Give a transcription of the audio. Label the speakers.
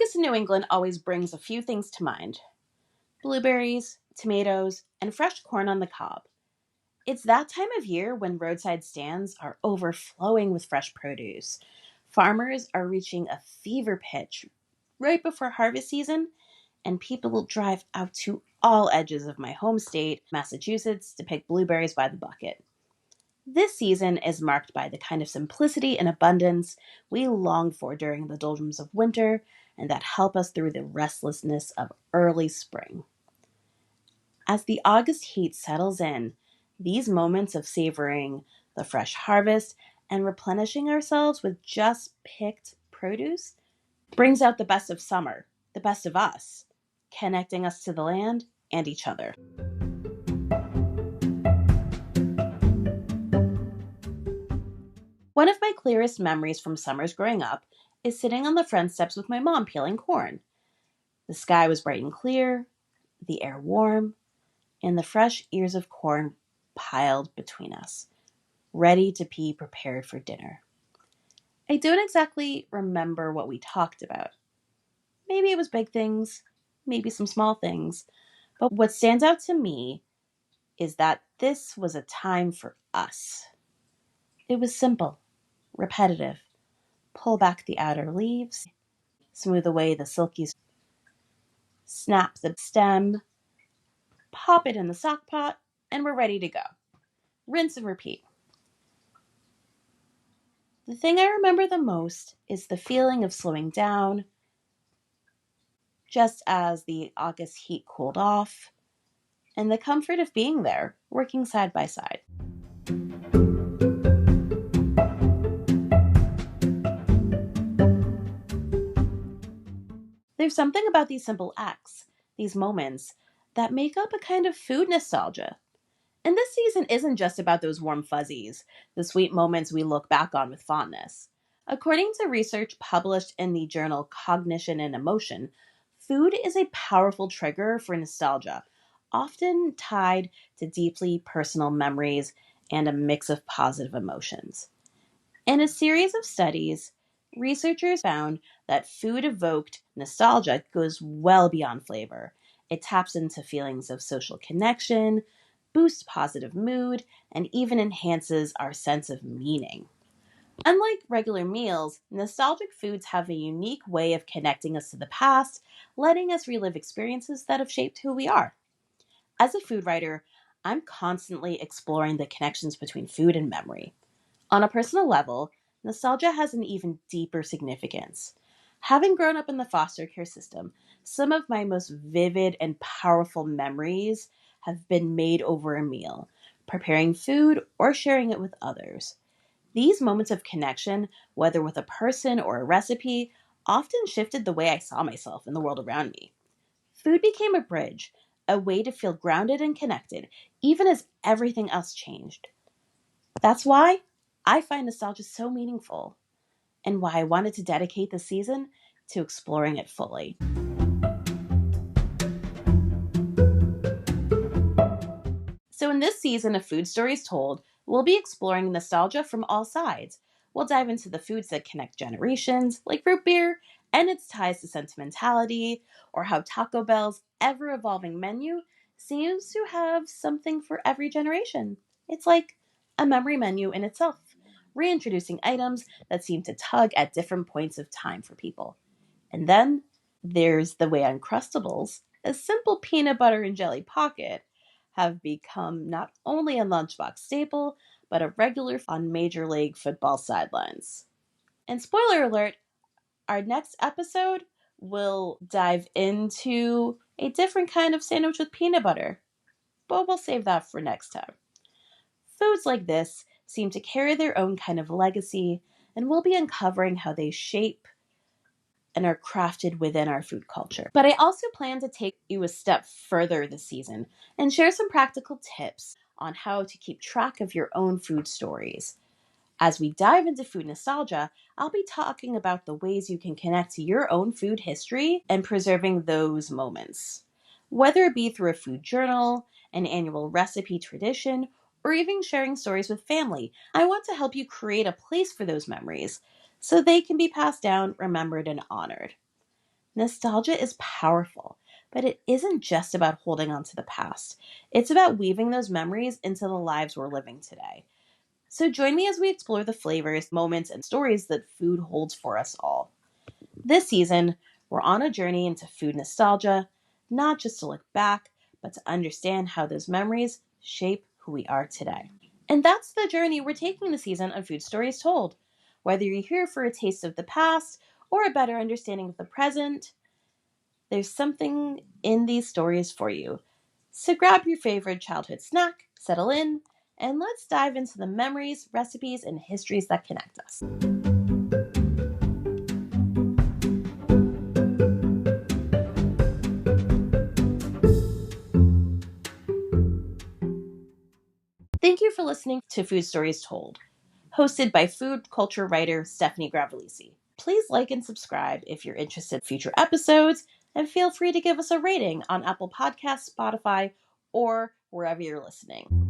Speaker 1: August in New England always brings a few things to mind: blueberries, tomatoes, and fresh corn on the cob. It's that time of year when roadside stands are overflowing with fresh produce. Farmers are reaching a fever pitch right before harvest season, and people will drive out to all edges of my home state, Massachusetts, to pick blueberries by the bucket. This season is marked by the kind of simplicity and abundance we long for during the doldrums of winter and that help us through the restlessness of early spring. As the August heat settles in, these moments of savoring the fresh harvest and replenishing ourselves with just picked produce brings out the best of summer, the best of us, connecting us to the land and each other. One of my clearest memories from summers growing up is sitting on the front steps with my mom peeling corn. The sky was bright and clear, the air warm, and the fresh ears of corn piled between us, ready to be prepared for dinner. I don't exactly remember what we talked about. Maybe it was big things, maybe some small things, but what stands out to me is that this was a time for us. It was simple, repetitive. Pull back the outer leaves, smooth away the silky, snap the stem, pop it in the stock pot, and we're ready to go. Rinse and repeat. The thing I remember the most is the feeling of slowing down just as the August heat cooled off, and the comfort of being there, working side by side. There's something about these simple acts, these moments, that make up a kind of food nostalgia. And this season isn't just about those warm fuzzies, the sweet moments we look back on with fondness. According to research published in the journal Cognition and Emotion, food is a powerful trigger for nostalgia, often tied to deeply personal memories and a mix of positive emotions. In a series of studies, researchers found that food-evoked nostalgia goes well beyond flavor. It taps into feelings of social connection, boosts positive mood, and even enhances our sense of meaning. Unlike regular meals, nostalgic foods have a unique way of connecting us to the past, letting us relive experiences that have shaped who we are. As a food writer, I'm constantly exploring the connections between food and memory. On a personal level, nostalgia has an even deeper significance. Having grown up in the foster care system, some of my most vivid and powerful memories have been made over a meal, preparing food or sharing it with others. These moments of connection, whether with a person or a recipe, often shifted the way I saw myself and the world around me. Food became a bridge, a way to feel grounded and connected, even as everything else changed. That's why I find nostalgia so meaningful, and why I wanted to dedicate the season to exploring it fully. So in this season of Food Stories Told, we'll be exploring nostalgia from all sides. We'll dive into the foods that connect generations, like root beer, and its ties to sentimentality, or how Taco Bell's ever-evolving menu seems to have something for every generation. It's like a memory menu in itself, reintroducing items that seem to tug at different points of time for people. And then there's the way Uncrustables, a simple peanut butter and jelly pocket, have become not only a lunchbox staple, but a regular on Major League Football sidelines. And spoiler alert, our next episode will dive into a different kind of sandwich with peanut butter, but we'll save that for next time. Foods like this seem to carry their own kind of legacy, and we'll be uncovering how they shape and are crafted within our food culture. But I also plan to take you a step further this season and share some practical tips on how to keep track of your own food stories. As we dive into food nostalgia, I'll be talking about the ways you can connect to your own food history and preserving those moments. Whether it be through a food journal, an annual recipe tradition, or even sharing stories with family, I want to help you create a place for those memories so they can be passed down, remembered, and honored. Nostalgia is powerful, but it isn't just about holding on to the past. It's about weaving those memories into the lives we're living today. So join me as we explore the flavors, moments, and stories that food holds for us all. This season, we're on a journey into food nostalgia, not just to look back, but to understand how those memories shape who we are today. And that's the journey we're taking this season of Food Stories Told. Whether you're here for a taste of the past or a better understanding of the present, there's something in these stories for you. So grab your favorite childhood snack, settle in, and let's dive into the memories, recipes, and histories that connect us. Thank you for listening to Food Stories Told, hosted by food culture writer Stephanie Gravelisi. Please like and subscribe if you're interested in future episodes, and feel free to give us a rating on Apple Podcasts, Spotify, or wherever you're listening.